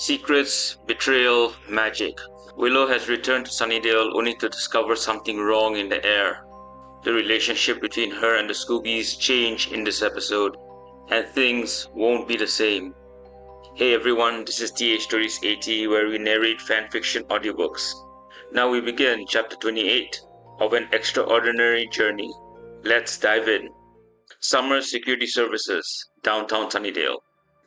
Secrets, betrayal, magic. Willow has returned to Sunnydale only to discover something wrong in the air. The relationship between her and the Scoobies change in this episode, and things won't be the same. Hey everyone, this is TH Stories 80 where we narrate fanfiction audiobooks. Now we begin chapter 28 of An Extraordinary Journey. Let's dive in. Summer Security Services, downtown Sunnydale.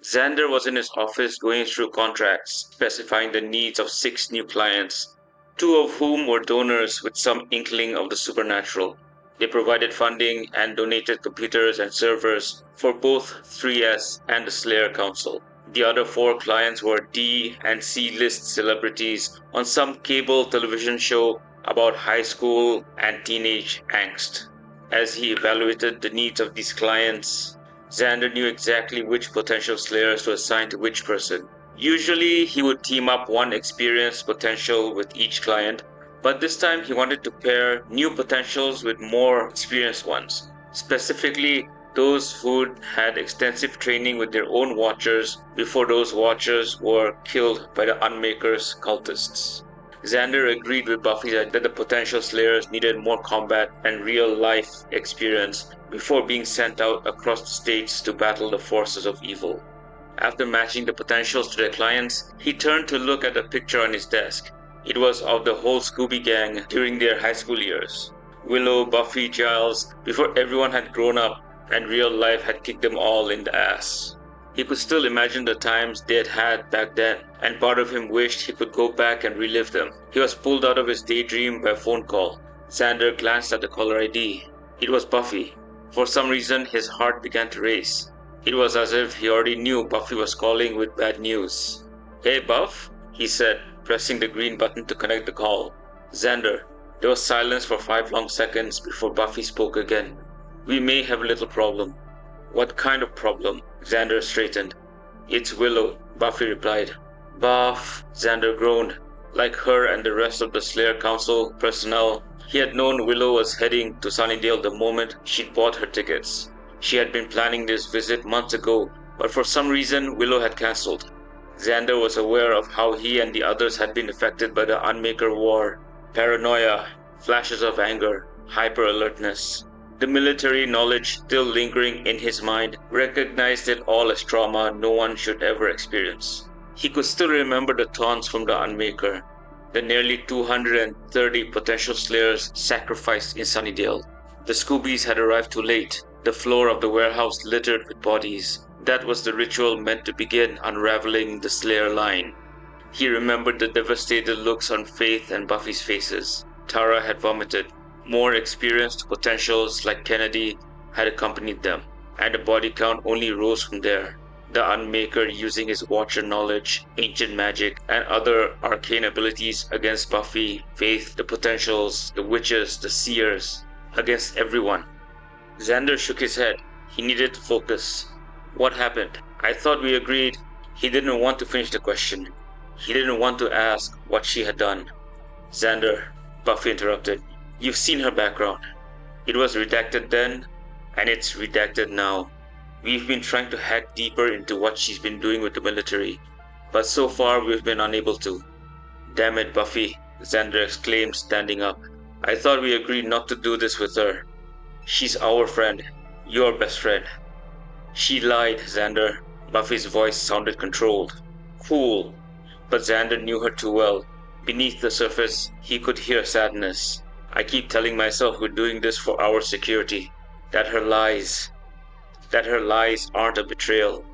Xander was in his office going through contracts specifying the needs of 6 new clients, 2 of whom were donors with some inkling of the supernatural. They provided funding and donated computers and servers for both 3S and the Slayer Council. The other 4 clients were D and C-list celebrities on some cable television show about high school and teenage angst. As he evaluated the needs of these clients, Xander knew exactly which potential slayers to assign to which person. Usually, he would team up one experienced potential with each client, but this time he wanted to pair new potentials with more experienced ones, specifically those who had extensive training with their own watchers before those watchers were killed by the Unmaker's cultists. Xander agreed with Buffy that the potential slayers needed more combat and real-life experience before being sent out across the states to battle the forces of evil. After matching the potentials to their clients, he turned to look at a picture on his desk. It was of the whole Scooby Gang during their high school years. Willow, Buffy, Giles, before everyone had grown up and real life had kicked them all in the ass. He could still imagine the times they had had back then, and part of him wished he could go back and relive them. He was pulled out of his daydream by a phone call. Xander glanced at the caller ID. It was Buffy. For some reason, his heart began to race. It was as if he already knew Buffy was calling with bad news. "Hey, Buff," he said, pressing the green button to connect the call. "Xander." There was silence for 5 long seconds before Buffy spoke again. "We may have a little problem." "What kind of problem?" Xander straightened. "It's Willow," Buffy replied. "Buff," Xander groaned. Like her and the rest of the Slayer Council personnel, he had known Willow was heading to Sunnydale the moment she'd bought her tickets. She had been planning this visit months ago, but for some reason Willow had cancelled. Xander was aware of how he and the others had been affected by the Unmaker war. Paranoia, flashes of anger, hyper-alertness. The military knowledge still lingering in his mind recognized it all as trauma no one should ever experience. He could still remember the taunts from the Unmaker, the nearly 230 potential slayers sacrificed in Sunnydale. The Scoobies had arrived too late, the floor of the warehouse littered with bodies. That was the ritual meant to begin unraveling the Slayer line. He remembered the devastated looks on Faith and Buffy's faces. Tara had vomited. More experienced potentials like Kennedy had accompanied them, and the body count only rose from there. The Unmaker using his Watcher knowledge, ancient magic, and other arcane abilities against Buffy, Faith, the potentials, the witches, the seers, against everyone. Xander shook his head. He needed to focus. "What happened? I thought we agreed." He didn't want to finish the question. He didn't want to ask what she had done. "Xander," Buffy interrupted. "You've seen her background. It was redacted then, and it's redacted now. We've been trying to hack deeper into what she's been doing with the military, but so far we've been unable to." "Damn it, Buffy," Xander exclaimed, standing up. "I thought we agreed not to do this with her. She's our friend, your best friend." "She lied, Xander." Buffy's voice sounded controlled. "Cool." But Xander knew her too well. Beneath the surface, he could hear sadness. "I keep telling myself we're doing this for our security. That her lies aren't a betrayal.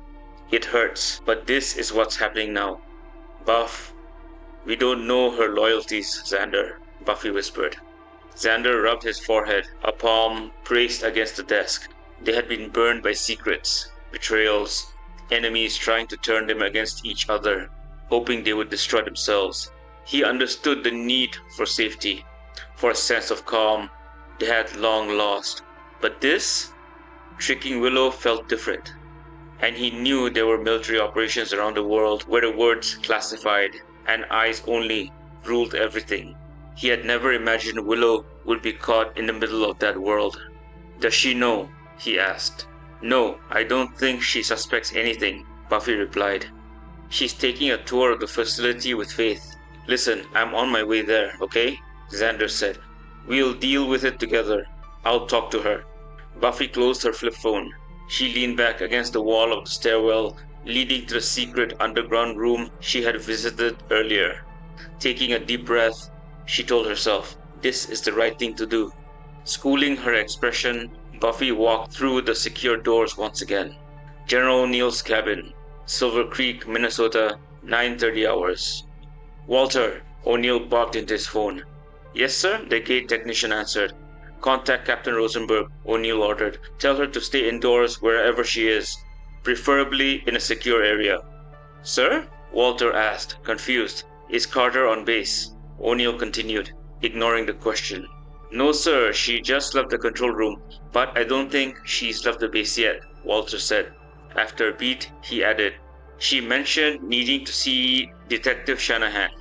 It hurts, but this is what's happening now. Buff." "We don't know her loyalties, Xander," Buffy whispered. Xander rubbed his forehead, a palm braced against the desk. They had been burned by secrets, betrayals, enemies trying to turn them against each other, hoping they would destroy themselves. He understood the need for safety, for a sense of calm they had long lost. But this? Tricking Willow felt different. And he knew there were military operations around the world where the words classified and eyes only ruled everything. He had never imagined Willow would be caught in the middle of that world. "Does she know?" he asked. "No, I don't think she suspects anything," Buffy replied. She's taking a tour of the facility with Faith. Listen, I'm on my way there, okay? Xander said. We'll deal with it together. I'll talk to her. Buffy closed her flip phone. She leaned back against the wall of the stairwell leading to the secret underground room she had visited earlier. Taking a deep breath, she told herself, this is the right thing to do. Schooling her expression, Buffy walked through the secure doors once again. General O'Neill's cabin, Silver Creek, Minnesota, 9:30 hours. Walter, O'Neill barked into his phone. Yes, sir, the gate technician answered. Contact Captain Rosenberg, O'Neill ordered. Tell her to stay indoors wherever she is, preferably in a secure area. Sir? Walter asked, confused. Is Carter on base? O'Neill continued, ignoring the question. No, sir, she just left the control room, but I don't think she's left the base yet, Walter said. After a beat, he added, she mentioned needing to see Detective Shanahan.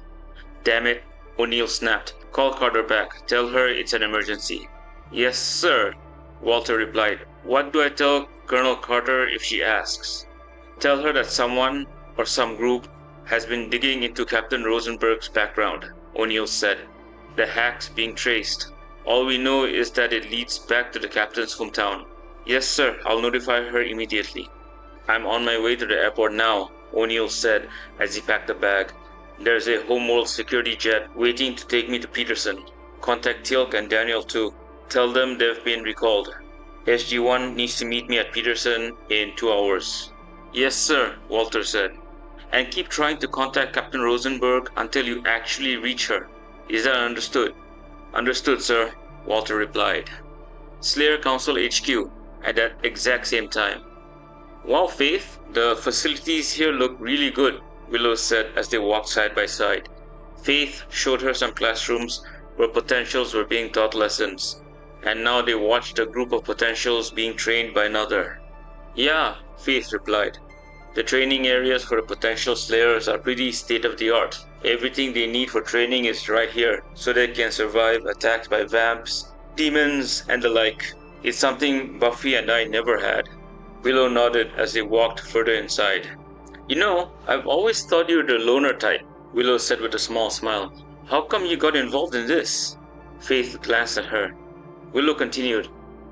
Damn it, O'Neill snapped. Call Carter back. Tell her it's an emergency. Yes, sir, Walter replied. What do I tell Colonel Carter if she asks? Tell her that someone or some group has been digging into Captain Rosenberg's background, O'Neill said. The hack's being traced. All we know is that it leads back to the captain's hometown. Yes, sir, I'll notify her immediately. I'm on my way to the airport now, O'Neill said as he packed a bag. There's a homeworld security jet waiting to take me to Peterson. Contact Teal'c and Daniel too. Tell them they've been recalled. SG-1 needs to meet me at Peterson in 2 hours. Yes, sir, Walter said. And keep trying to contact Captain Rosenberg until you actually reach her. Is that understood? Understood, sir, Walter replied. Slayer Council HQ at that exact same time. Wow, Faith, the facilities here look really good, Willow said as they walked side by side. Faith showed her some classrooms where potentials were being taught lessons, and now they watched a group of potentials being trained by another. Yeah, Faith replied. The training areas for the potential slayers are pretty state-of-the-art. Everything they need for training is right here, so they can survive attacks by vamps, demons, and the like. It's something Buffy and I never had. Willow nodded as they walked further inside. You know, I've always thought you were the loner type, Willow said with a small smile. How come you got involved in this? Faith glanced at her. Willow continued,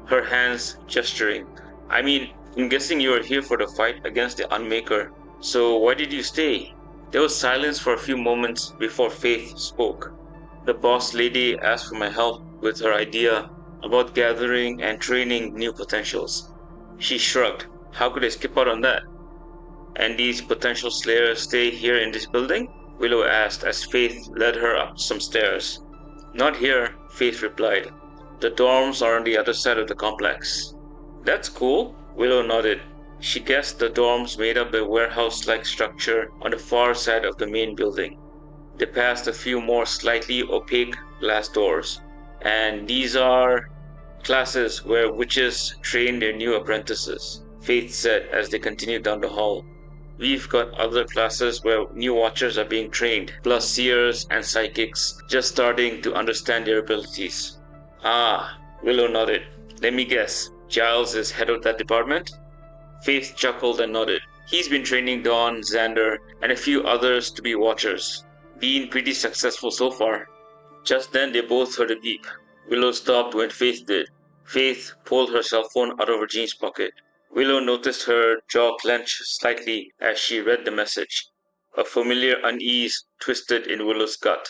her hands gesturing. I mean, I'm guessing you were here for the fight against the Unmaker, so why did you stay? There was silence for a few moments before Faith spoke. The boss lady asked for my help with her idea about gathering and training new potentials. She shrugged. How could I skip out on that? And these potential slayers stay here in this building? Willow asked as Faith led her up some stairs. Not here, Faith replied. The dorms are on the other side of the complex. That's cool, Willow nodded. She guessed the dorms made up a warehouse-like structure on the far side of the main building. They passed a few more slightly opaque glass doors. And these are classes where witches train their new apprentices, Faith said as they continued down the hall. We've got other classes where new watchers are being trained, plus seers and psychics just starting to understand their abilities. Ah, Willow nodded. Let me guess, Giles is head of that department? Faith chuckled and nodded. He's been training Dawn, Xander, and a few others to be watchers. Been pretty successful so far. Just then they both heard a beep. Willow stopped when Faith did. Faith pulled her cell phone out of her jeans pocket. Willow noticed her jaw clench slightly as she read the message. A familiar unease twisted in Willow's gut.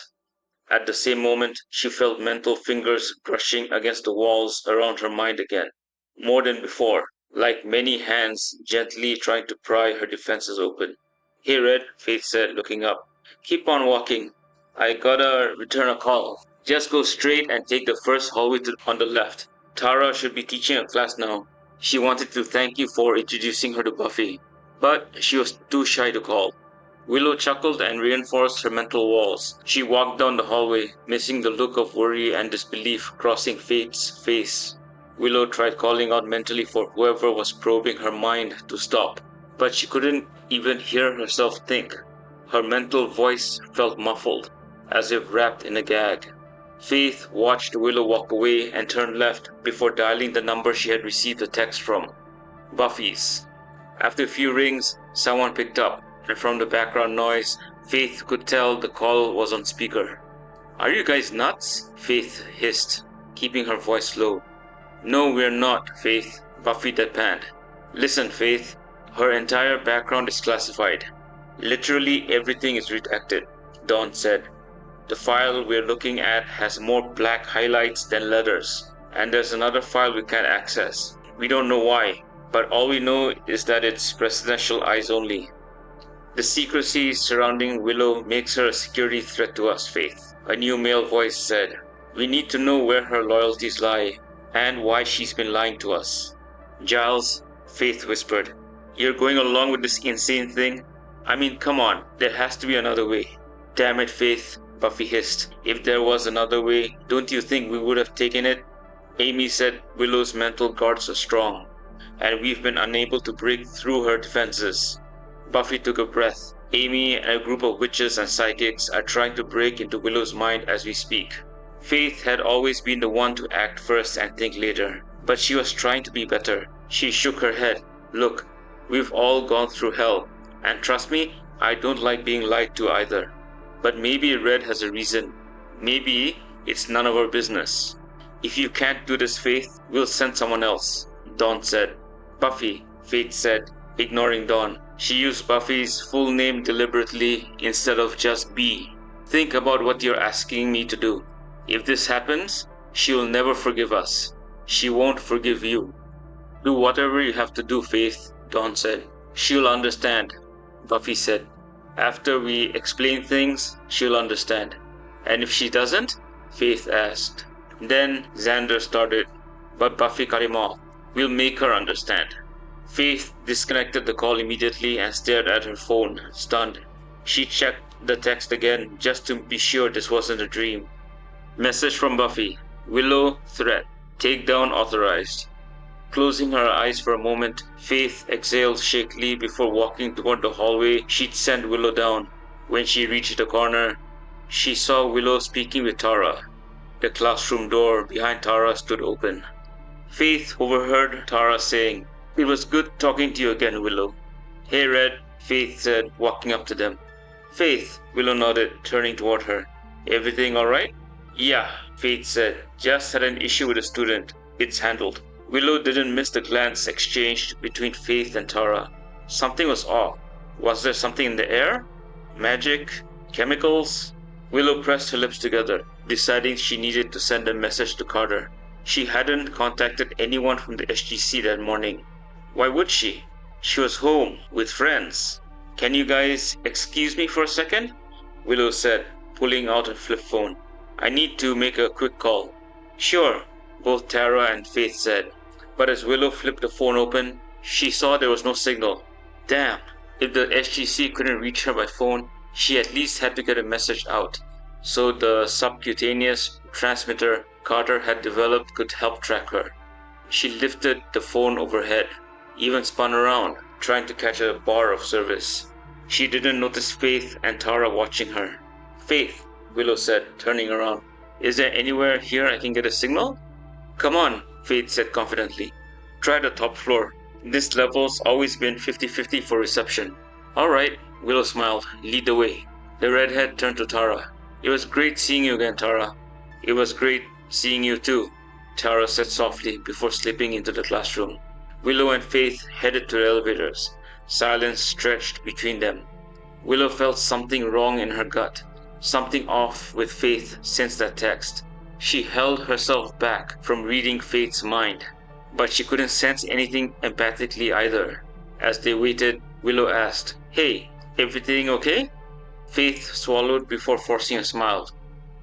At the same moment, she felt mental fingers brushing against the walls around her mind again. More than before, like many hands gently trying to pry her defenses open. Hey Red, Faith said, looking up. Keep on walking. I gotta return a call. Just go straight and take the first hallway on the left. Tara should be teaching a class now. She wanted to thank you for introducing her to Buffy, but she was too shy to call. Willow chuckled and reinforced her mental walls. She walked down the hallway, missing the look of worry and disbelief crossing Faith's face. Willow tried calling out mentally for whoever was probing her mind to stop, but she couldn't even hear herself think. Her mental voice felt muffled, as if wrapped in a gag. Faith watched Willow walk away and turn left before dialing the number she had received a text from. Buffy's. After a few rings, someone picked up. and from the background noise, Faith could tell the call was on speaker. "Are you guys nuts?" Faith hissed, keeping her voice low. "No, we're not, Faith," Buffy deadpanned. "Listen, Faith, her entire background is classified. Literally everything is redacted," Dawn said. "The file we're looking at has more black highlights than letters, and there's another file we can't access. We don't know why, but all we know is that it's presidential eyes only. The secrecy surrounding Willow makes her a security threat to us, Faith," a new male voice said. "We need to know where her loyalties lie, and why she's been lying to us." "Giles," Faith whispered, "you're going along with this insane thing? I mean, come on, there has to be another way." "Damn it, Faith," Buffy hissed. "If there was another way, don't you think we would have taken it? Amy said Willow's mental guards are strong, and we've been unable to break through her defenses." Buffy took a breath. "Amy and a group of witches and psychics are trying to break into Willow's mind as we speak." Faith had always been the one to act first and think later, but she was trying to be better. She shook her head. "Look, we've all gone through hell, and trust me, I don't like being lied to either. But maybe Red has a reason. Maybe it's none of our business." "If you can't do this, Faith, we'll send someone else," Dawn said. "Buffy," Faith said, ignoring Dawn. She used Buffy's full name deliberately instead of just B. "Think about what you're asking me to do. If this happens, she'll never forgive us. She won't forgive you." "Do whatever you have to do, Faith," Dawn said. "She'll understand," Buffy said. "After we explain things, she'll understand." "And if she doesn't?" Faith asked. Then Xander started, but Buffy cut him off. "We'll make her understand." Faith disconnected the call immediately and stared at her phone, stunned. She checked the text again just to be sure this wasn't a dream. Message from Buffy. "Willow, threat. Take down Authorized." Closing her eyes for a moment, Faith exhaled shakily before walking toward the hallway she'd sent Willow down. When she reached the corner, she saw Willow speaking with Tara. The classroom door behind Tara stood open. Faith overheard Tara saying, "It was good talking to you again, Willow." "Hey, Red," Faith said, walking up to them. "Faith," Willow nodded, turning toward her. "Everything alright?" "Yeah," Faith said. "Just had an issue with a student. It's handled." Willow didn't miss the glance exchanged between Faith and Tara. Something was off. Was there something in the air? Magic? Chemicals? Willow pressed her lips together, deciding she needed to send a message to Carter. She hadn't contacted anyone from the SGC that morning. Why would she? She was home, with friends. "Can you guys excuse me for a second?" Willow said, pulling out her flip phone. "I need to make a quick call." "Sure," both Tara and Faith said. But as Willow flipped the phone open, she saw there was no signal. Damn, if the SGC couldn't reach her by phone, she at least had to get a message out. So the subcutaneous transmitter Carter had developed could help track her. She lifted the phone overhead, even spun around, trying to catch a bar of service. She didn't notice Faith and Tara watching her. "Faith," Willow said, turning around. "Is there anywhere here I can get a signal?" "Come on," Faith said confidently. "Try the top floor. This level's always been 50-50 for reception." "Alright," Willow smiled. "Lead the way." The redhead turned to Tara. "It was great seeing you again, Tara." "It was great seeing you too," Tara said softly before slipping into the classroom. Willow and Faith headed to the elevators. Silence stretched between them. Willow felt something wrong in her gut. Something off with Faith since that text. She held herself back from reading Faith's mind, but she couldn't sense anything empathically either. As they waited, Willow asked, "Hey, everything okay?" Faith swallowed before forcing a smile.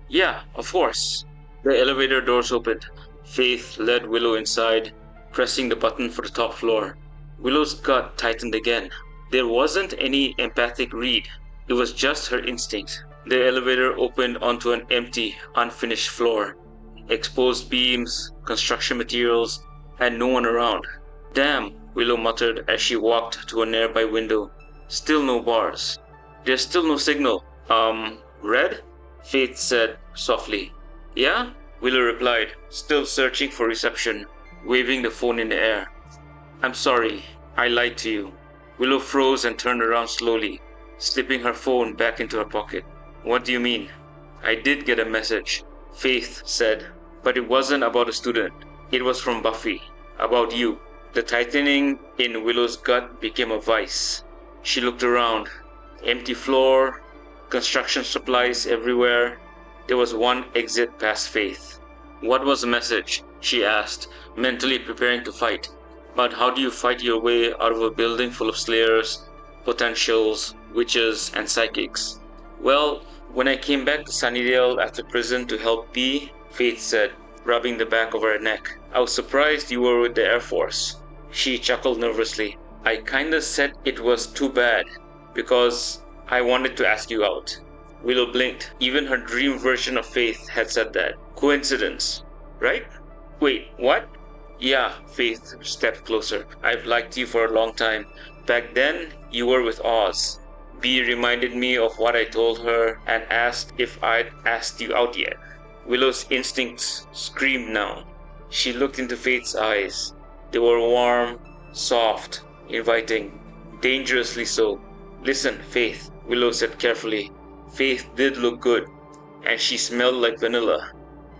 "Yeah, of course." The elevator doors opened. Faith led Willow inside, pressing the button for the top floor. Willow's gut tightened again. There wasn't any empathic read. It was just her instinct. The elevator opened onto an empty, unfinished floor. Exposed beams, construction materials, and no one around. "Damn," Willow muttered as she walked to a nearby window. Still no bars. "There's still no signal. Red?" Faith said softly. "Yeah?" Willow replied, still searching for reception, waving the phone in the air. "I'm sorry. I lied to you." Willow froze and turned around slowly. slipping her phone back into her pocket. What do you mean? I did get a message, Faith said, but it wasn't about a student. It was from Buffy, about you. The tightening in Willow's gut became a vice. She looked around. Empty floor, construction supplies everywhere. There was one exit past Faith. What was the message? She asked, mentally preparing to fight. But how do you fight your way out of a building full of slayers, potentials, witches, and psychics? Well, when I came back to Sunnydale after prison to help B, Faith said, rubbing the back of her neck. I was surprised you were with the Air Force. She chuckled nervously. I kinda said it was too bad, because I wanted to ask you out. Willow blinked. Even her dream version of Faith had said that. Coincidence, right? Wait, what? Yeah, Faith stepped closer. I've liked you for a long time. Back then, you were with Oz. Bee reminded me of what I told her and asked if I'd asked you out yet. Willow's instincts screamed now. She looked into Faith's eyes. They were warm, soft, inviting, dangerously so. Listen, Faith, Willow said carefully. Faith did look good, and she smelled like vanilla,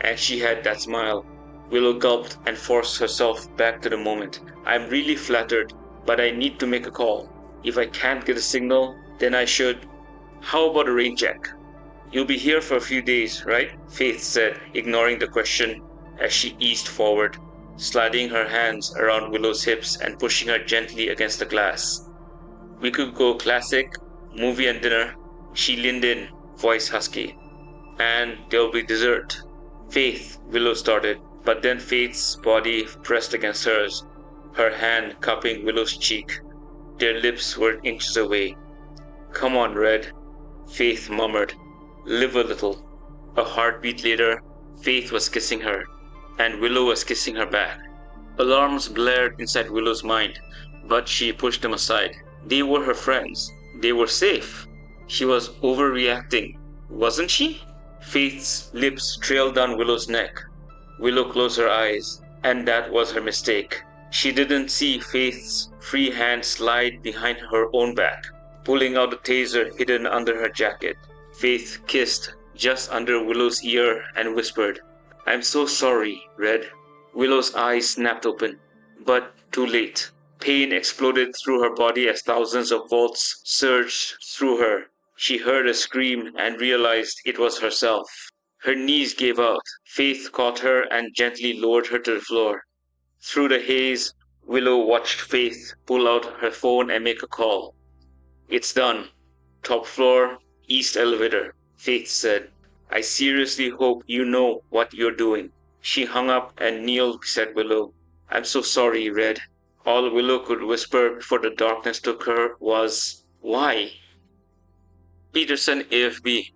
and she had that smile. Willow gulped and forced herself back to the moment. I'm really flattered, but I need to make a call. If I can't get a signal, then I should. How about a rain check? You'll be here for a few days, right? Faith said, ignoring the question as she eased forward, sliding her hands around Willow's hips and pushing her gently against the glass. We could go classic, movie and dinner. She leaned in, voice husky. And there'll be dessert. Faith, Willow started, but then Faith's body pressed against hers, her hand cupping Willow's cheek. Their lips were inches away. Come on, Red, Faith murmured. Live a little. A heartbeat later, Faith was kissing her, and Willow was kissing her back. Alarms blared inside Willow's mind, but she pushed them aside. They were her friends. They were safe. She was overreacting, wasn't she? Faith's lips trailed down Willow's neck. Willow closed her eyes, and that was her mistake. She didn't see Faith's free hand slide behind her own back, pulling out a taser hidden under her jacket. Faith kissed just under Willow's ear and whispered, I'm so sorry, Red. Willow's eyes snapped open, but too late. Pain exploded through her body as thousands of volts surged through her. She heard a scream and realized it was herself. Her knees gave out. Faith caught her and gently lowered her to the floor. Through the haze, Willow watched Faith pull out her phone and make a call. It's done. Top floor, east elevator, Faith said. I seriously hope you know what you're doing. She hung up and kneeled beside Willow. I'm so sorry, Red. All Willow could whisper before the darkness took her was, why? Peterson AFB,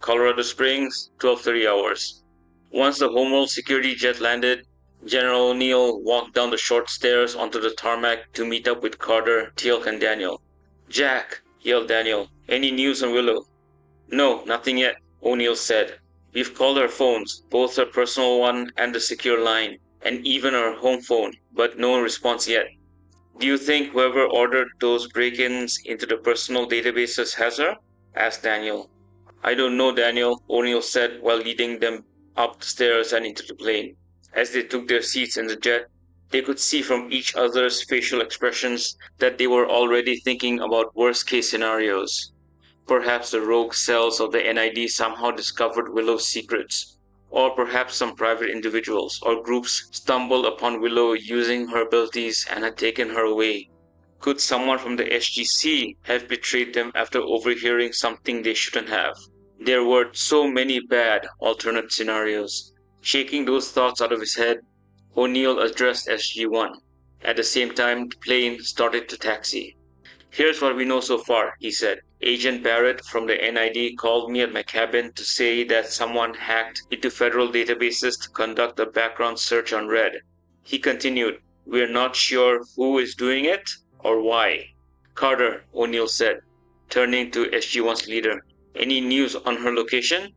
Colorado Springs, 12:30 hours. Once the Homeworld security jet landed, General O'Neill walked down the short stairs onto the tarmac to meet up with Carter, Teal'c, and Daniel. Jack, yelled Daniel, any news on Willow? No, nothing yet, O'Neill said. We've called her phones, both her personal one and the secure line, and even her home phone, but no response yet. Do you think whoever ordered those break-ins into the personal databases has her? Asked Daniel. I don't know, Daniel, O'Neill said while leading them up the stairs and into the plane. As they took their seats in the jet, they could see from each other's facial expressions that they were already thinking about worst-case scenarios. Perhaps the rogue cells of the NID somehow discovered Willow's secrets, or perhaps some private individuals or groups stumbled upon Willow using her abilities and had taken her away. Could someone from the SGC have betrayed them after overhearing something they shouldn't have? There were so many bad alternate scenarios. Shaking those thoughts out of his head, O'Neill addressed SG-1. At the same time, the plane started to taxi. Here's what we know so far, he said. Agent Barrett from the NID called me at my cabin to say that someone hacked into federal databases to conduct a background search on Red. He continued, we're not sure who is doing it or why. Carter, O'Neill said, turning to SG-1's leader. Any news on her location?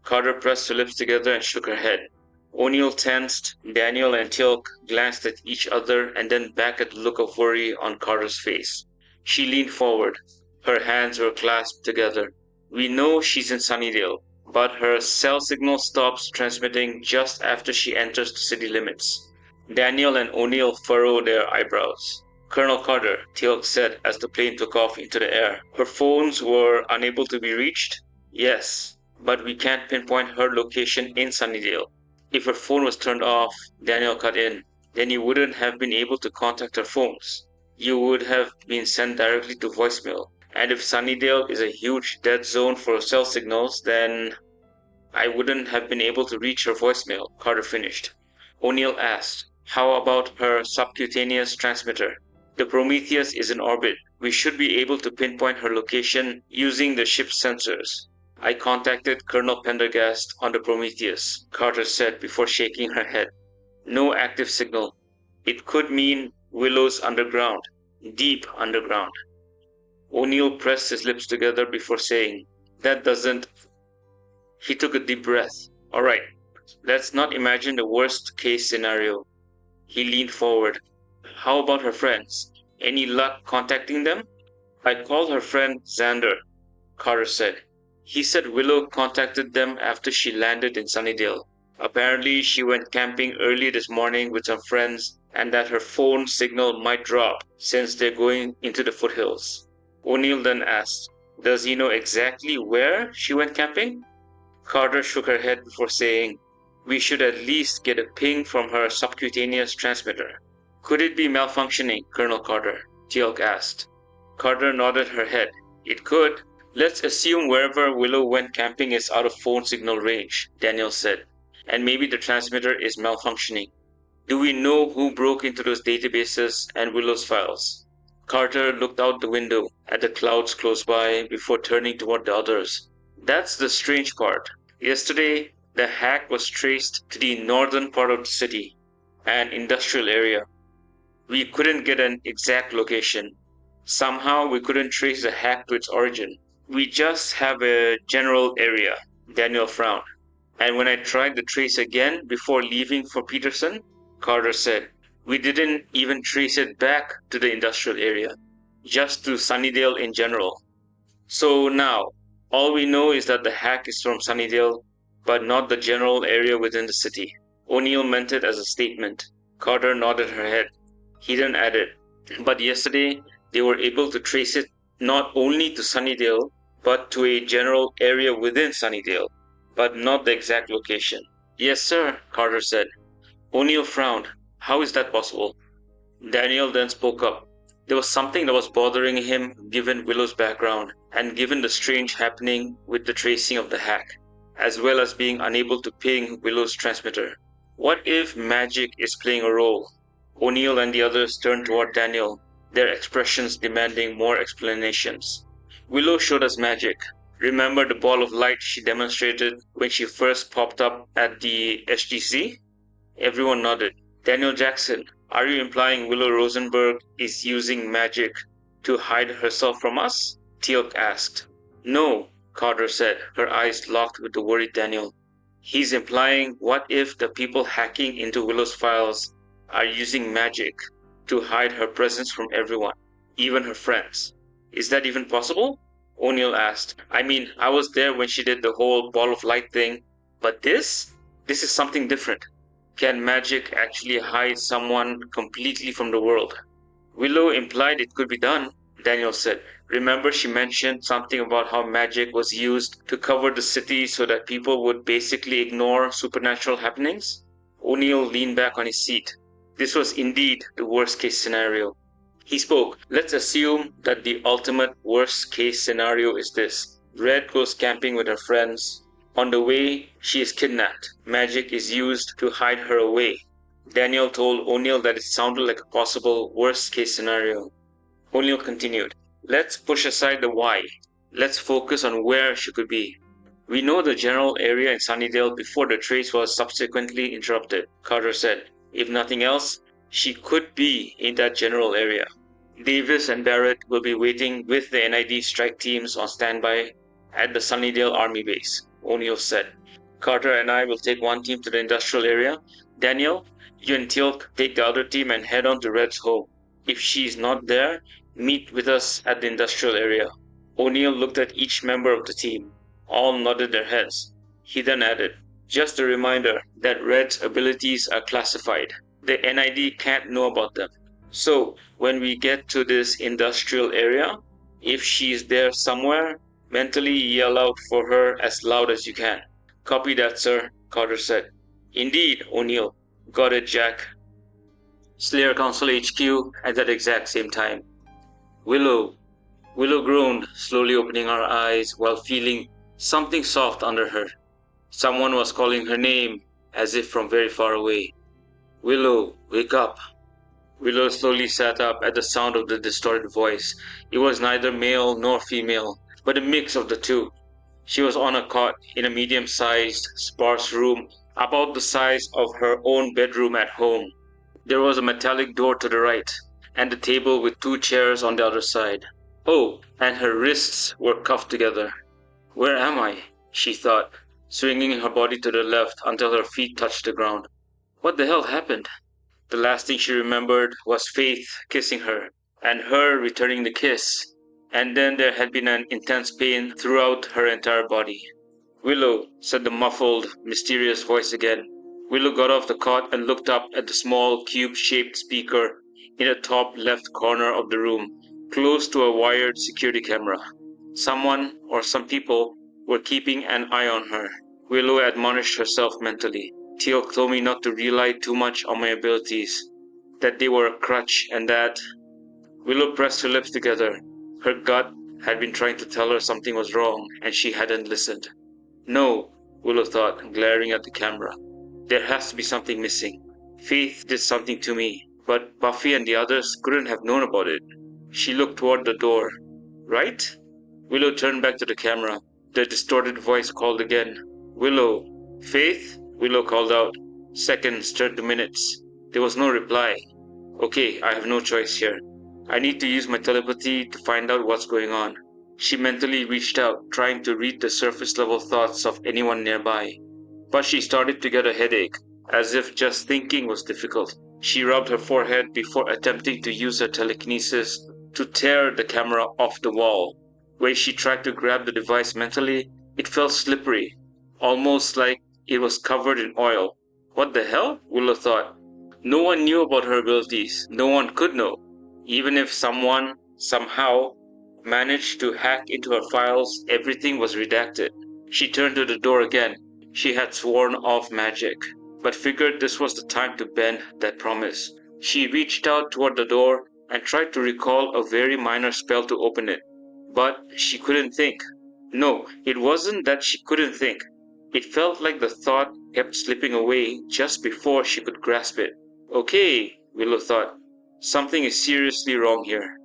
Carter pressed her lips together and shook her head. O'Neill tensed. Daniel and Teal'c glanced at each other and then back at the look of worry on Carter's face. She leaned forward. Her hands were clasped together. We know she's in Sunnydale, but her cell signal stops transmitting just after she enters the city limits. Daniel and O'Neill furrowed their eyebrows. Colonel Carter, Teal'c said as the plane took off into the air. Her phones were unable to be reached? Yes, but we can't pinpoint her location in Sunnydale. If her phone was turned off, Daniel cut in, then you wouldn't have been able to contact her phones. You would have been sent directly to voicemail. And if Sunnydale is a huge dead zone for cell signals, then I wouldn't have been able to reach her voicemail, Carter finished. O'Neill asked, how about her subcutaneous transmitter? The Prometheus is in orbit. We should be able to pinpoint her location using the ship's sensors. I contacted Colonel Pendergast on the Prometheus, Carter said before shaking her head. No active signal. It could mean Willow's underground, deep underground. O'Neill pressed his lips together before saying, that doesn't... He took a deep breath. All right, let's not imagine the worst case scenario. He leaned forward. How about her friends? Any luck contacting them? I called her friend Xander, Carter said. He said Willow contacted them after she landed in Sunnydale. Apparently, she went camping early this morning with some friends and that her phone signal might drop since they're going into the foothills. O'Neill then asked, does he know exactly where she went camping? Carter shook her head before saying, we should at least get a ping from her subcutaneous transmitter. Could it be malfunctioning, Colonel Carter? Teal'c asked. Carter nodded her head. It could. Let's assume wherever Willow went camping is out of phone signal range, Daniel said. And maybe the transmitter is malfunctioning. Do we know who broke into those databases and Willow's files? Carter looked out the window at the clouds close by before turning toward the others. That's the strange part. Yesterday, the hack was traced to the northern part of the city, an industrial area. We couldn't get an exact location. Somehow we couldn't trace the hack to its origin. We just have a general area, Daniel frowned. And when I tried the trace again before leaving for Peterson, Carter said, we didn't even trace it back to the industrial area, just to Sunnydale in general. So now, all we know is that the hack is from Sunnydale, but not the general area within the city. O'Neill meant it as a statement. Carter nodded her head. He then added, but yesterday they were able to trace it not only to Sunnydale, but to a general area within Sunnydale, but not the exact location. Yes, sir, Carter said. O'Neill frowned. How is that possible? Daniel then spoke up. There was something that was bothering him given Willow's background and given the strange happening with the tracing of the hack, as well as being unable to ping Willow's transmitter. What if magic is playing a role? O'Neill and the others turned toward Daniel, their expressions demanding more explanations. Willow showed us magic. Remember the ball of light she demonstrated when she first popped up at the SGC? Everyone nodded. Daniel Jackson, are you implying Willow Rosenberg is using magic to hide herself from us? Teal'c asked. No, Carter said, her eyes locked with the worried Daniel. He's implying what if the people hacking into Willow's files are using magic to hide her presence from everyone, even her friends. Is that even possible? O'Neill asked. I mean, I was there when she did the whole ball of light thing, but this is something different. Can magic actually hide someone completely from the world? Willow implied it could be done, Daniel said. Remember she mentioned something about how magic was used to cover the city so that people would basically ignore supernatural happenings? O'Neill leaned back on his seat. This was indeed the worst case scenario. He spoke. Let's assume that the ultimate worst case scenario is this. Red goes camping with her friends. On the way, she is kidnapped. Magic is used to hide her away. Daniel told O'Neill that it sounded like a possible worst case scenario. O'Neill continued. Let's push aside the why. Let's focus on where she could be. We know the general area in Sunnydale before the trace was subsequently interrupted, Carter said. If nothing else, she could be in that general area. Davis and Barrett will be waiting with the NID strike teams on standby at the Sunnydale Army base, O'Neill said. Carter and I will take one team to the industrial area. Daniel, you and Teal'c take the other team and head on to Red's home. If she's not there, meet with us at the industrial area. O'Neill looked at each member of the team. All nodded their heads. He then added, "Just a reminder that Red's abilities are classified. The NID can't know about them. So, when we get to this industrial area, if she's there somewhere, mentally yell out for her as loud as you can." "Copy that, sir," Carter said. "Indeed, O'Neill." "Got it, Jack." Slayer Council HQ at that exact same time. "Willow." Willow groaned, slowly opening her eyes while feeling something soft under her. Someone was calling her name, as if from very far away. "Willow, wake up." Willow slowly sat up at the sound of the distorted voice. It was neither male nor female, but a mix of the two. She was on a cot in a medium-sized, sparse room about the size of her own bedroom at home. There was a metallic door to the right, and a table with 2 chairs on the other side. Oh, and her wrists were cuffed together. "Where am I?" she thought, swinging her body to the left until her feet touched the ground. What the hell happened? The last thing she remembered was Faith kissing her, and her returning the kiss. And then there had been an intense pain throughout her entire body. "Willow," said the muffled, mysterious voice again. Willow got off the cot and looked up at the small, cube-shaped speaker in the top left corner of the room, close to a wired security camera. Someone, or some people, were keeping an eye on her. Willow admonished herself mentally. Teal told me not to rely too much on my abilities, that they were a crutch, and that... Willow pressed her lips together. Her gut had been trying to tell her something was wrong, and she hadn't listened. No, Willow thought, glaring at the camera. There has to be something missing. Faith did something to me, but Buffy and the others couldn't have known about it. She looked toward the door. Right? Willow turned back to the camera. The distorted voice called again. "Willow." "Faith?" Willow called out. Seconds turned to minutes. There was no reply. Okay, I have no choice here. I need to use my telepathy to find out what's going on. She mentally reached out, trying to read the surface-level thoughts of anyone nearby. But she started to get a headache, as if just thinking was difficult. She rubbed her forehead before attempting to use her telekinesis to tear the camera off the wall. When she tried to grab the device mentally, it felt slippery, almost like it was covered in oil. What the hell? Willow thought. No one knew about her abilities. No one could know. Even if someone, somehow, managed to hack into her files, everything was redacted. She turned to the door again. She had sworn off magic, but figured this was the time to bend that promise. She reached out toward the door and tried to recall a very minor spell to open it. But she couldn't think. No, it wasn't that she couldn't think. It felt like the thought kept slipping away just before she could grasp it. Okay, Willow thought. Something is seriously wrong here.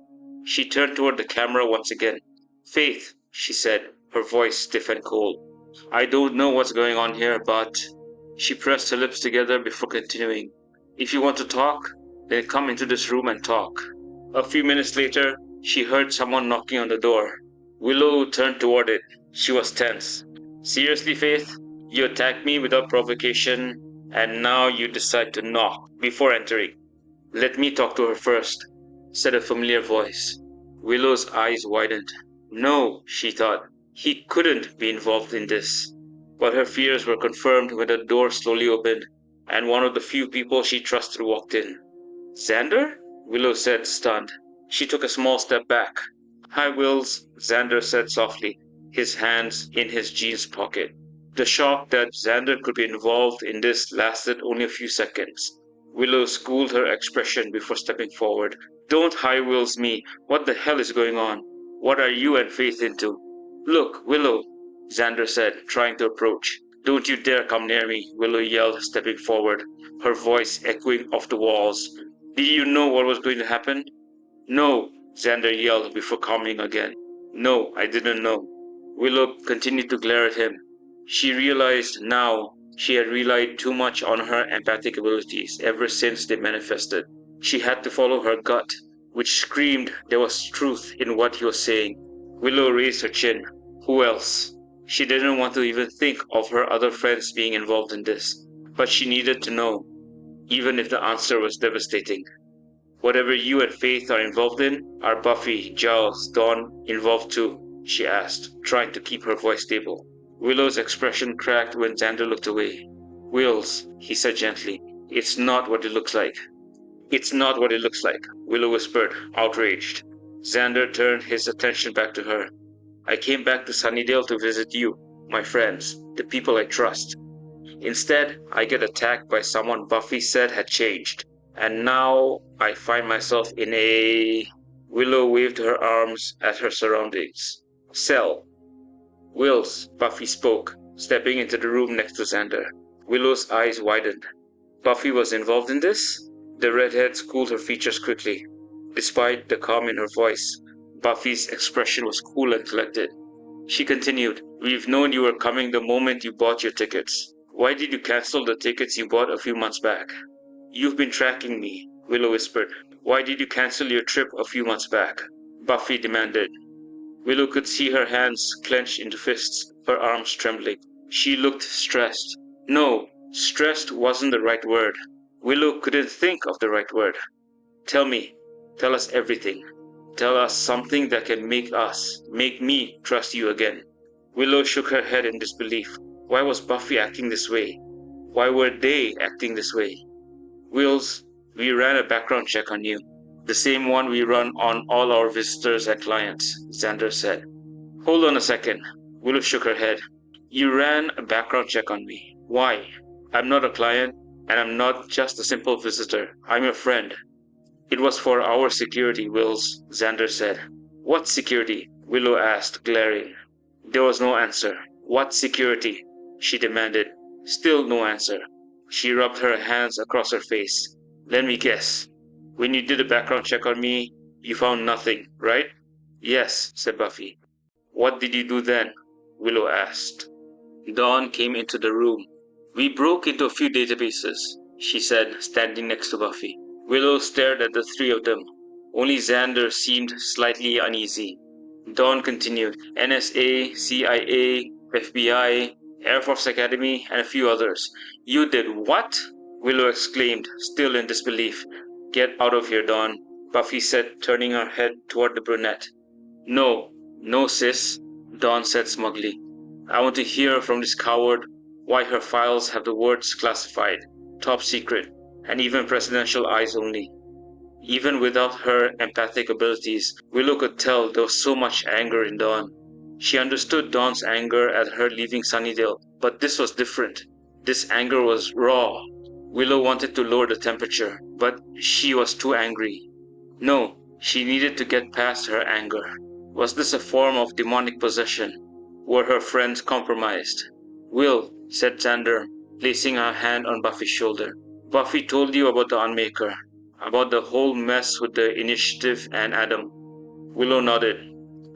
She turned toward the camera once again. "Faith," she said, her voice stiff and cold. "I don't know what's going on here, but..." She pressed her lips together before continuing. "If you want to talk, then come into this room and talk." A few minutes later, she heard someone knocking on the door. Willow turned toward it. She was tense. "Seriously, Faith? You attacked me without provocation, and now you decide to knock before entering." "Let me talk to her first," said a familiar voice. Willow's eyes widened. No, she thought. He couldn't be involved in this. But her fears were confirmed when the door slowly opened, and one of the few people she trusted walked in. "Xander?" Willow said, stunned. She took a small step back. "Hi, Wills," Xander said softly, his hands in his jeans pocket. The shock that Xander could be involved in this lasted only a few seconds. Willow schooled her expression before stepping forward. "Don't high Wills me. What the hell is going on? What are you and Faith into?" "Look, Willow," Xander said, trying to approach. "Don't you dare come near me," Willow yelled, stepping forward, her voice echoing off the walls. "Did you know what was going to happen?" "No," Xander yelled before calming again. "No, I didn't know." Willow continued to glare at him. She realized now she had relied too much on her empathic abilities ever since they manifested. She had to follow her gut, which screamed there was truth in what he was saying. Willow raised her chin. Who else? She didn't want to even think of her other friends being involved in this, but she needed to know, even if the answer was devastating. "Whatever you and Faith are involved in, are Buffy, Giles, Dawn involved too?" she asked, trying to keep her voice stable. Willow's expression cracked when Xander looked away. Wills, he said gently, it's not what it looks like. It's not what it looks like, Willow whispered, outraged. Xander turned his attention back to her. I came back to Sunnydale to visit you, my friends, the people I trust. Instead, I get attacked by someone Buffy said had changed. And now I find myself in a... Willow waved her arms at her surroundings. Cell. Wills, Buffy spoke, stepping into the room next to Xander. Willow's eyes widened. Buffy was involved in this? The redhead cooled her features quickly. Despite the calm in her voice, Buffy's expression was cool and collected. She continued, we've known you were coming the moment you bought your tickets. Why did you cancel the tickets you bought a few months back? You've been tracking me, Willow whispered. Why did you cancel your trip a few months back? Buffy demanded. Willow could see her hands clenched into fists, her arms trembling. She looked stressed. No, stressed wasn't the right word. Willow couldn't think of the right word. Tell me. Tell us everything. Tell us something that can make me trust you again. Willow shook her head in disbelief. Why was Buffy acting this way? Why were they acting this way? Wills, we ran a background check on you. The same one we run on all our visitors and clients, Xander said. Hold on a second. Willow shook her head. You ran a background check on me. Why? I'm not a client, and I'm not just a simple visitor. I'm a friend. It was for our security, Wills, Xander said. What security? Willow asked, glaring. There was no answer. What security? She demanded. Still no answer. She rubbed her hands across her face. Let me guess. When you did a background check on me, you found nothing, right? Yes, said Buffy. What did you do then? Willow asked. Dawn came into the room. We broke into a few databases, she said, standing next to Buffy. Willow stared at the three of them. Only Xander seemed slightly uneasy. Dawn continued. NSA, CIA, FBI, Air Force Academy, and a few others. You did what? Willow exclaimed, still in disbelief. Get out of here, Dawn, Buffy said, turning her head toward the brunette. No, sis, Dawn said smugly. I want to hear from this coward why her files have the words classified, top secret, and even presidential eyes only. Even without her empathic abilities, Willow could tell there was so much anger in Dawn. She understood Dawn's anger at her leaving Sunnydale, but this was different. This anger was raw. Willow wanted to lower the temperature, but she was too angry. No, she needed to get past her anger. Was this a form of demonic possession? Were her friends compromised? Will, said Xander, placing a hand on Buffy's shoulder. Buffy told you about the Unmaker, about the whole mess with the Initiative and Adam. Willow nodded.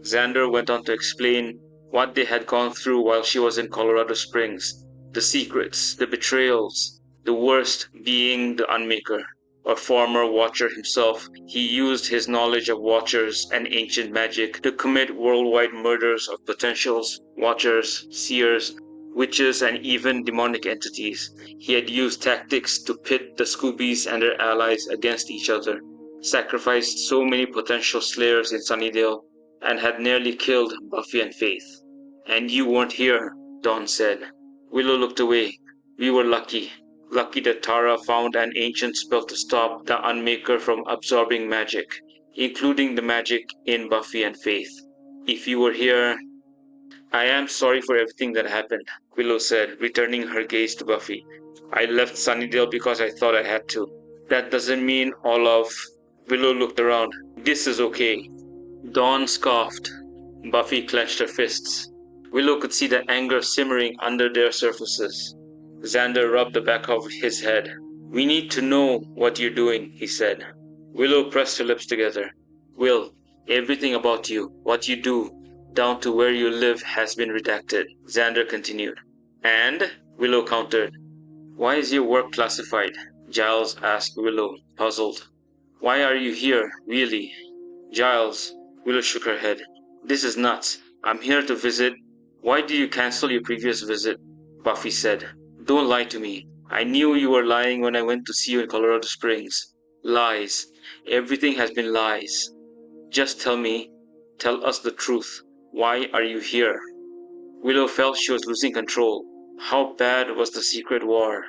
Xander went on to explain what they had gone through while she was in Colorado Springs. The secrets, the betrayals, the worst being the Unmaker. A former Watcher himself, he used his knowledge of Watchers and ancient magic to commit worldwide murders of potentials, Watchers, Seers, witches, and even demonic entities. He had used tactics to pit the Scoobies and their allies against each other, sacrificed so many potential slayers in Sunnydale, and had nearly killed Buffy and Faith. And you weren't here, Dawn said. Willow looked away. We were lucky. Lucky that Tara found an ancient spell to stop the Unmaker from absorbing magic, including the magic in Buffy and Faith. If you were here... I am sorry for everything that happened, Willow said, returning her gaze to Buffy. I left Sunnydale because I thought I had to. That doesn't mean all of... Willow looked around. This is okay. Dawn scoffed. Buffy clenched her fists. Willow could see the anger simmering under their surfaces. Xander rubbed the back of his head. We need to know what you're doing, he said. Willow pressed her lips together. Will, everything about you, what you do, down to where you live has been redacted, Xander continued. And? Willow countered. Why is your work classified? Giles asked Willow, puzzled. Why are you here, really? Giles, Willow shook her head. This is nuts. I'm here to visit. Why did you cancel your previous visit? Buffy said. Don't lie to me. I knew you were lying when I went to see you in Colorado Springs. Lies. Everything has been lies. Just tell me. Tell us the truth. Why are you here? Willow felt she was losing control. How bad was the secret war?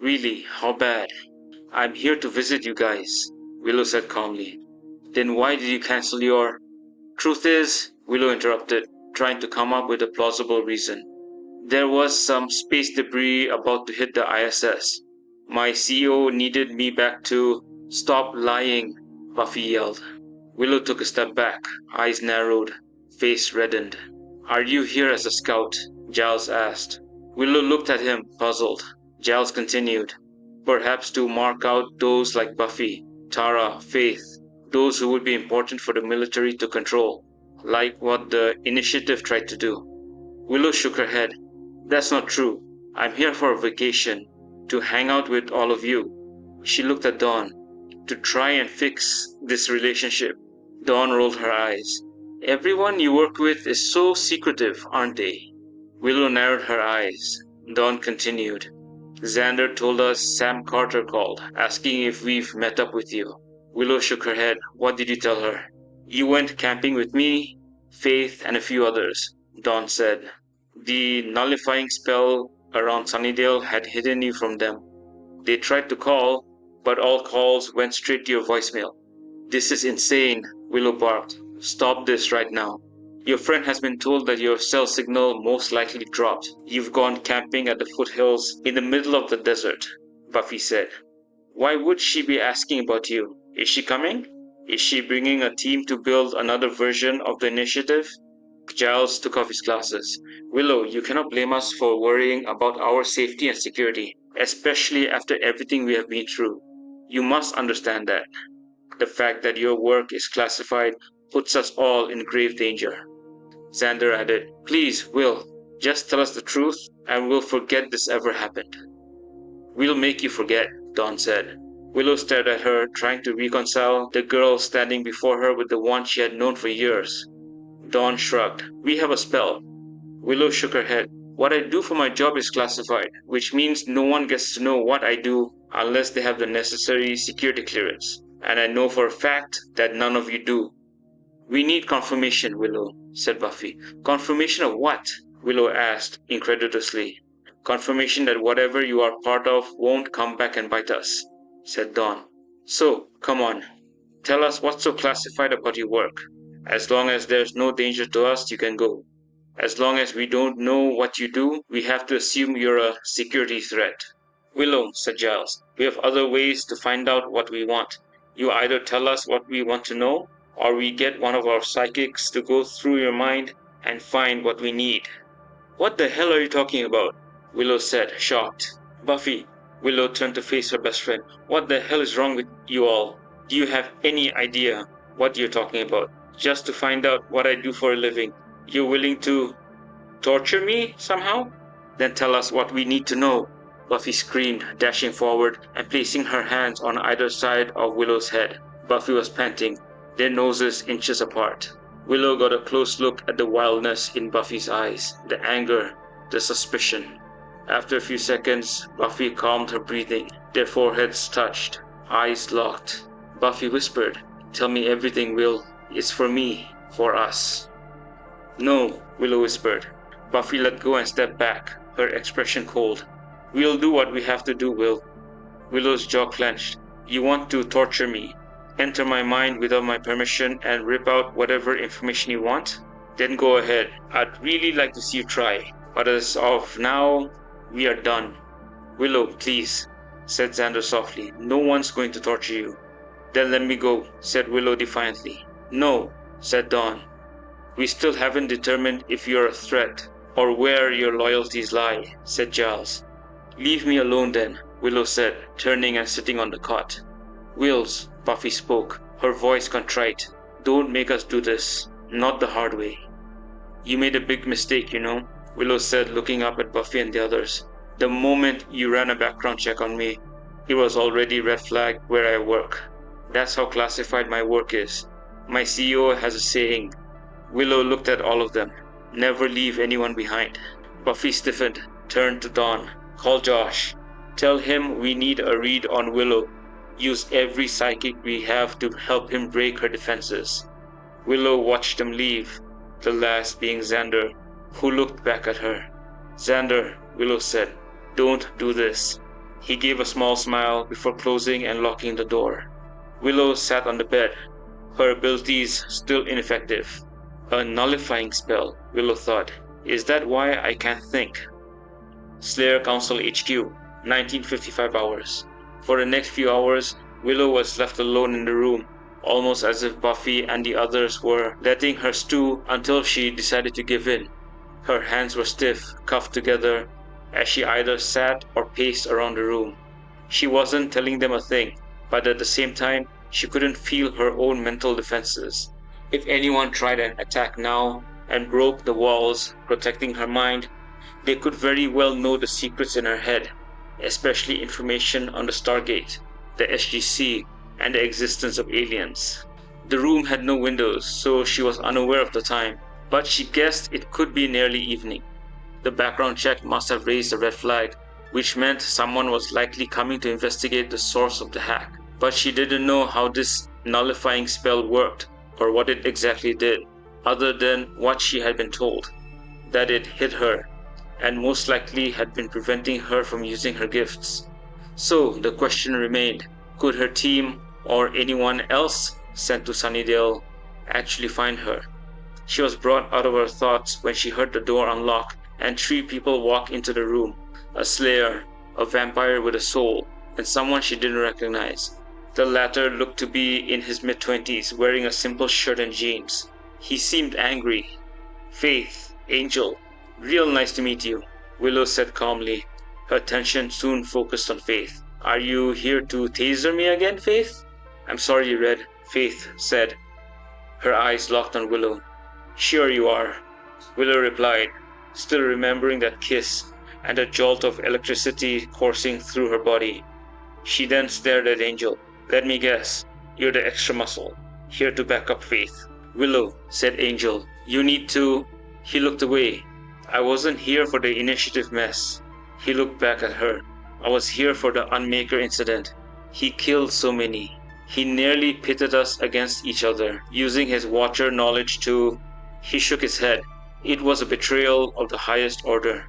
Really, how bad? I'm here to visit you guys, Willow said calmly. Then why did you cancel your... Truth is, Willow interrupted, trying to come up with a plausible reason. There was some space debris about to hit the ISS. My CEO needed me back to... Stop lying, Buffy yelled. Willow took a step back, eyes narrowed, face reddened. Are you here as a scout? Giles asked. Willow looked at him, puzzled. Giles continued. Perhaps to mark out those like Buffy, Tara, Faith, those who would be important for the military to control, like what the Initiative tried to do. Willow shook her head. That's not true. I'm here for a vacation, to hang out with all of you. She looked at Dawn. To try and fix this relationship. Dawn rolled her eyes. Everyone you work with is so secretive, aren't they? Willow narrowed her eyes. Dawn continued. Xander told us Sam Carter called, asking if we've met up with you. Willow shook her head. What did you tell her? You went camping with me, Faith, and a few others, Dawn said. The nullifying spell around Sunnydale had hidden you from them. They tried to call, but all calls went straight to your voicemail. This is insane, Willow barked. Stop this right now. Your friend has been told that your cell signal most likely dropped. You've gone camping at the foothills in the middle of the desert, Buffy said. Why would she be asking about you? Is she coming? Is she bringing a team to build another version of the Initiative? Giles took off his glasses. Willow, you cannot blame us for worrying about our safety and security, especially after everything we have been through. You must understand that. The fact that your work is classified puts us all in grave danger. Xander added, Please, Will, just tell us the truth and we'll forget this ever happened. We'll make you forget, Dawn said. Willow stared at her, trying to reconcile the girl standing before her with the one she had known for years. Dawn shrugged. We have a spell. Willow shook her head. What I do for my job is classified, which means no one gets to know what I do unless they have the necessary security clearance. And I know for a fact that none of you do. We need confirmation, Willow, said Buffy. Confirmation of what? Willow asked, incredulously. Confirmation that whatever you are part of won't come back and bite us, said Dawn. So, come on. Tell us what's so classified about your work. As long as there's no danger to us, you can go. As long as we don't know what you do, we have to assume you're a security threat. Willow, said Giles, we have other ways to find out what we want. You either tell us what we want to know, or we get one of our psychics to go through your mind and find what we need. What the hell are you talking about? Willow said, shocked. Buffy, Willow turned to face her best friend. What the hell is wrong with you all? Do you have any idea what you're talking about? Just to find out what I do for a living. You're willing to torture me somehow? Then tell us what we need to know. Buffy screamed, dashing forward and placing her hands on either side of Willow's head. Buffy was panting, their noses inches apart. Willow got a close look at the wildness in Buffy's eyes, the anger, the suspicion. After a few seconds, Buffy calmed her breathing. Their foreheads touched, eyes locked. Buffy whispered, Tell me everything, Will. It's for me, for us. No, Willow whispered. Buffy let go and stepped back, her expression cold. We'll do what we have to do, Will. Willow's jaw clenched. You want to torture me? Enter my mind without my permission and rip out whatever information you want? Then go ahead. I'd really like to see you try. But as of now, we are done. Willow, please, said Xander softly. No one's going to torture you. Then let me go, said Willow defiantly. No, said Dawn. We still haven't determined if you're a threat or where your loyalties lie, said Giles. Leave me alone then, Willow said, turning and sitting on the cot. Wills, Buffy spoke, her voice contrite. Don't make us do this. Not the hard way. You made a big mistake, you know, Willow said, looking up at Buffy and the others. The moment you ran a background check on me, it was already red flag where I work. That's how classified my work is. My CEO has a saying. Willow looked at all of them. Never leave anyone behind. Buffy stiffened, turned to Dawn. Call Josh. Tell him we need a read on Willow. Use every psychic we have to help him break her defenses. Willow watched them leave. the last being Xander, who looked back at her. "Xander," Willow said, "don't do this." He gave a small smile before closing and locking the door. Willow sat on the bed, her abilities still ineffective. A nullifying spell, Willow thought. Is that why I can't think? Slayer Council HQ, 1955 hours. For the next few hours, Willow was left alone in the room, almost as if Buffy and the others were letting her stew until she decided to give in. Her hands were stiff, cuffed together, as she either sat or paced around the room. She wasn't telling them a thing, but at the same time, she couldn't feel her own mental defenses. If anyone tried an attack now and broke the walls protecting her mind, they could very well know the secrets in her head, especially information on the Stargate, the SGC, and the existence of aliens. The room had no windows, so she was unaware of the time, but she guessed it could be nearly evening. The background check must have raised a red flag, which meant someone was likely coming to investigate the source of the hack. But she didn't know how this nullifying spell worked or what it exactly did, other than what she had been told, that it hit her, and most likely had been preventing her from using her gifts. So the question remained, could her team or anyone else sent to Sunnydale actually find her? She was brought out of her thoughts when she heard the door unlock and 3 people walk into the room. A slayer, a vampire with a soul, and someone she didn't recognize. The latter looked to be in his mid-20s, wearing a simple shirt and jeans. He seemed angry. "Faith, Angel, real nice to meet you," Willow said calmly. Her attention soon focused on Faith. "Are you here to taser me again, Faith?" "I'm sorry, Red," Faith said. Her eyes locked on Willow. "Sure you are," Willow replied, still remembering that kiss and a jolt of electricity coursing through her body. She then stared at Angel. "Let me guess, you're the extra muscle, here to back up Faith." "Willow," said Angel, "you need to..." He looked away. "I wasn't here for the initiative mess." He looked back at her. "I was here for the Unmaker incident. He killed so many. He nearly pitted us against each other, using his Watcher knowledge to..." He shook his head. "It was a betrayal of the highest order,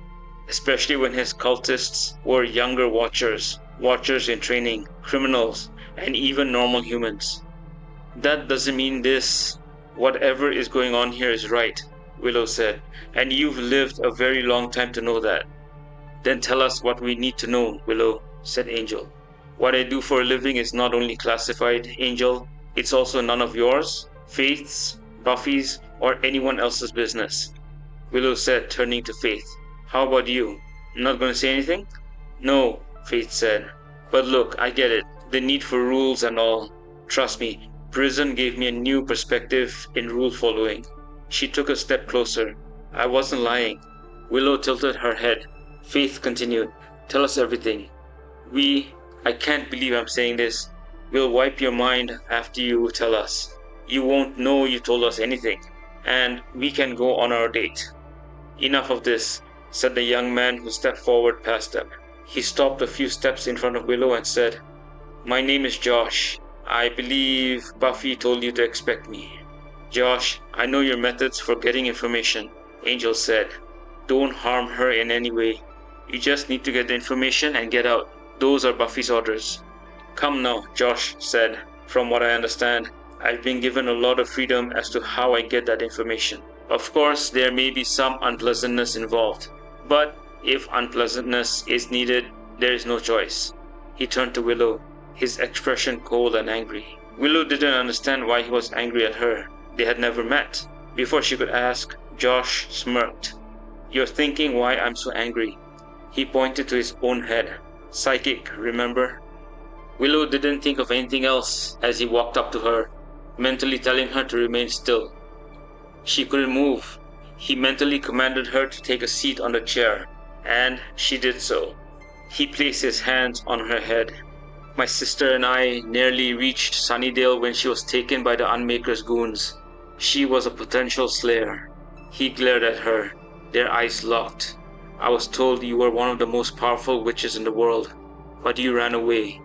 especially when his cultists were younger Watchers, Watchers in training, criminals, and even normal humans." "That doesn't mean this... whatever is going on here is right," Willow said, "and you've lived a very long time to know that." "Then tell us what we need to know, Willow," said Angel. "What I do for a living is not only classified, Angel, it's also none of yours, Faith's, Buffy's, or anyone else's business." Willow said, turning to Faith. "How about you? Not gonna say anything?" "No," Faith said. "But look, I get it. The need for rules and all. Trust me, prison gave me a new perspective in rule following." She took a step closer. "I wasn't lying." Willow tilted her head. Faith continued, "Tell us everything. I can't believe I'm saying this. We'll wipe your mind after you tell us. You won't know you told us anything. And we can go on our date." "Enough of this," said the young man who stepped forward past them. He stopped a few steps in front of Willow and said, "My name is Josh. I believe Buffy told you to expect me." "Josh, I know your methods for getting information," Angel said. "Don't harm her in any way. You just need to get the information and get out. Those are Buffy's orders." "Come now," Josh said. "From what I understand, I've been given a lot of freedom as to how I get that information. Of course, there may be some unpleasantness involved. But if unpleasantness is needed, there is no choice." He turned to Willow, his expression cold and angry. Willow didn't understand why he was angry at her. They had never met. Before she could ask, Josh smirked. "You're thinking why I'm so angry." He pointed to his own head. "Psychic, remember?" Willow didn't think of anything else as he walked up to her, mentally telling her to remain still. She couldn't move. He mentally commanded her to take a seat on the chair, and she did so. He placed his hands on her head. "My sister and I nearly reached Sunnydale when she was taken by the Unmaker's goons. She was a potential slayer." He glared at her, their eyes locked. "I was told you were one of the most powerful witches in the world, but you ran away.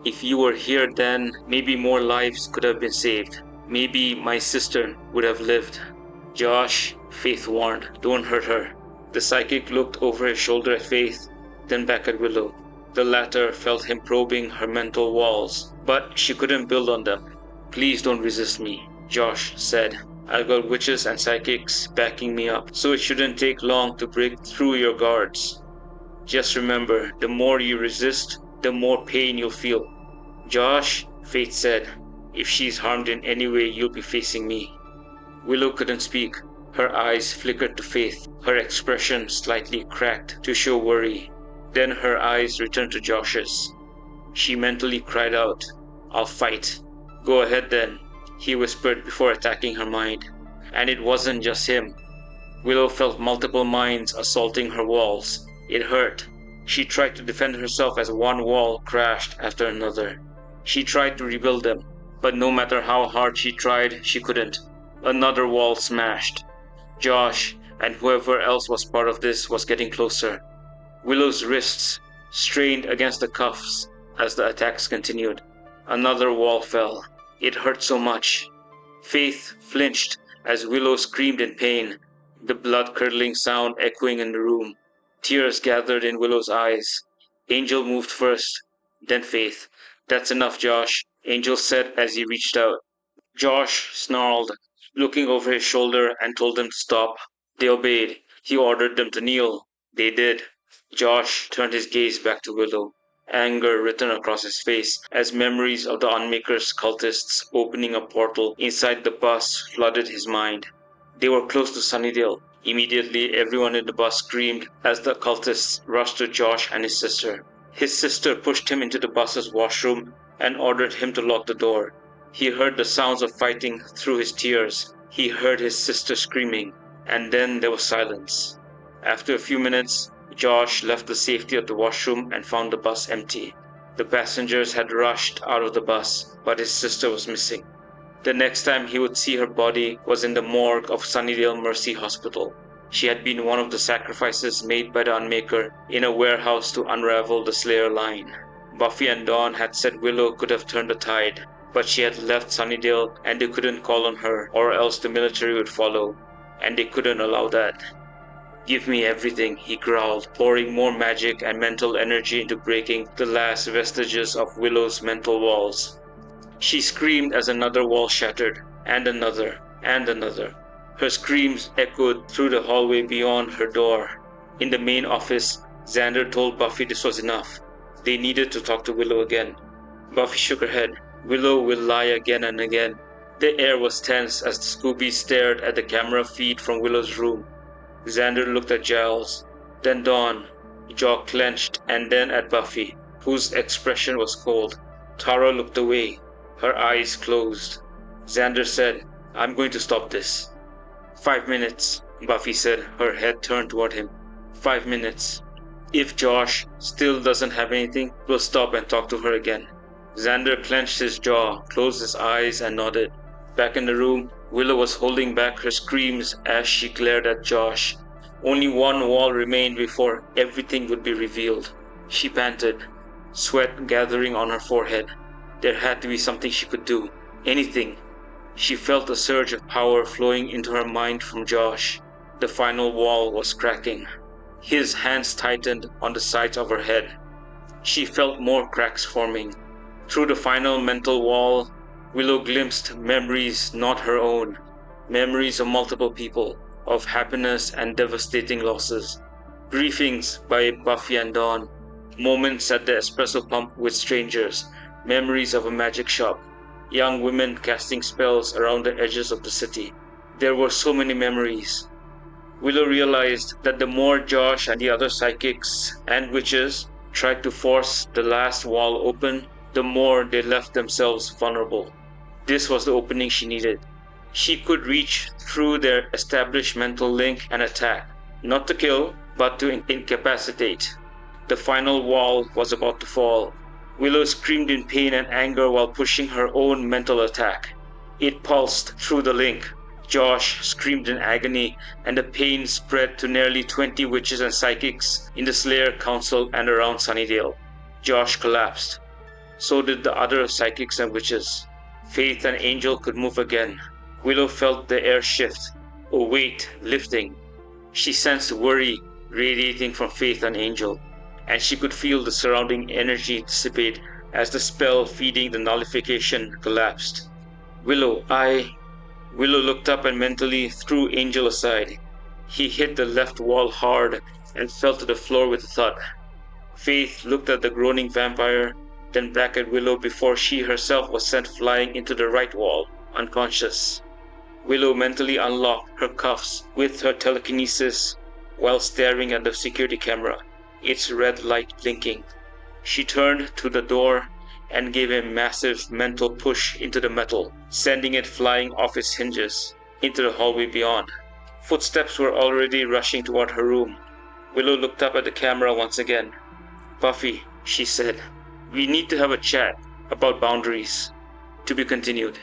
If you were here then, maybe more lives could have been saved. Maybe my sister would have lived." "Josh," Faith warned, "don't hurt her." The psychic looked over his shoulder at Faith, then back at Willow. The latter felt him probing her mental walls, but she couldn't build on them. "Please don't resist me," Josh said. "I've got witches and psychics backing me up, so it shouldn't take long to break through your guards. Just remember, the more you resist, the more pain you'll feel." "Josh," Faith said, "if she's harmed in any way, you'll be facing me." Willow couldn't speak. Her eyes flickered to Faith, her expression slightly cracked to show worry. Then her eyes returned to Josh's. She mentally cried out, "I'll fight." "Go ahead then," he whispered before attacking her mind. And it wasn't just him. Willow felt multiple minds assaulting her walls. It hurt. She tried to defend herself as one wall crashed after another. She tried to rebuild them, but no matter how hard she tried, she couldn't. Another wall smashed. Josh, and whoever else was part of this, was getting closer. Willow's wrists strained against the cuffs as the attacks continued. Another wall fell. It hurt so much. Faith flinched as Willow screamed in pain, the blood-curdling sound echoing in the room. Tears gathered in Willow's eyes. Angel moved first, then Faith. "That's enough, Josh," Angel said as he reached out. Josh snarled, looking over his shoulder, and told them to stop. They obeyed. He ordered them to kneel. They did. Josh turned his gaze back to Willow. Anger written across his face as memories of the Unmaker's cultists opening a portal inside the bus flooded his mind. They were close to Sunnydale. Immediately, everyone in the bus screamed as the cultists rushed to Josh and his sister. His sister pushed him into the bus's washroom and ordered him to lock the door. He heard the sounds of fighting through his tears. He heard his sister screaming, and then there was silence. After a few minutes, Josh left the safety of the washroom and found the bus empty. The passengers had rushed out of the bus, but his sister was missing. The next time he would see her body was in the morgue of Sunnydale Mercy Hospital. She had been one of the sacrifices made by the Unmaker in a warehouse to unravel the Slayer line. Buffy and Dawn had said Willow could have turned the tide, but she had left Sunnydale and they couldn't call on her, or else the military would follow, and they couldn't allow that. "Give me everything," he growled, pouring more magic and mental energy into breaking the last vestiges of Willow's mental walls. She screamed as another wall shattered, and another, and another. Her screams echoed through the hallway beyond her door. In the main office, Xander told Buffy this was enough. They needed to talk to Willow again. Buffy shook her head. Willow will lie again and again. The air was tense as the Scoobies stared at the camera feed from Willow's room. Xander looked at Giles, then Dawn, jaw clenched, and then at Buffy, whose expression was cold. Tara looked away, her eyes closed. Xander said, "I'm going to stop this." 5 minutes, Buffy said, her head turned toward him. 5 minutes. If Josh still doesn't have anything, we'll stop and talk to her again. Xander clenched his jaw, closed his eyes, and nodded. Back in the room, Willow was holding back her screams as she glared at Josh. Only one wall remained before everything would be revealed. She panted, sweat gathering on her forehead. There had to be something she could do. Anything. She felt a surge of power flowing into her mind from Josh. The final wall was cracking. His hands tightened on the sides of her head. She felt more cracks forming. Through the final mental wall, Willow glimpsed memories not her own. Memories of multiple people, of happiness and devastating losses. Briefings by Buffy and Dawn. Moments at the espresso pump with strangers. Memories of a magic shop. Young women casting spells around the edges of the city. There were so many memories. Willow realized that the more Josh and the other psychics and witches tried to force the last wall open, the more they left themselves vulnerable. This was the opening she needed. She could reach through their established mental link and attack, not to kill, but to incapacitate. The final wall was about to fall. Willow screamed in pain and anger while pushing her own mental attack. It pulsed through the link. Josh screamed in agony, and the pain spread to nearly 20 witches and psychics in the Slayer Council and around Sunnydale. Josh collapsed. So did the other psychics and witches. Faith and Angel could move again. Willow felt the air shift. a weight lifting. She sensed worry radiating from Faith and Angel, and she could feel the surrounding energy dissipate as the spell feeding the nullification collapsed. Willow looked up and mentally threw Angel aside. He hit the left wall hard and fell to the floor with a thud. Faith looked at the groaning vampire, then back at Willow before she herself was sent flying into the right wall, unconscious. Willow mentally unlocked her cuffs with her telekinesis while staring at the security camera, its red light blinking. She turned to the door and gave a massive mental push into the metal, sending it flying off its hinges into the hallway beyond. Footsteps were already rushing toward her room. Willow looked up at the camera once again. "Buffy," she said, "we need to have a chat about boundaries." To be continued.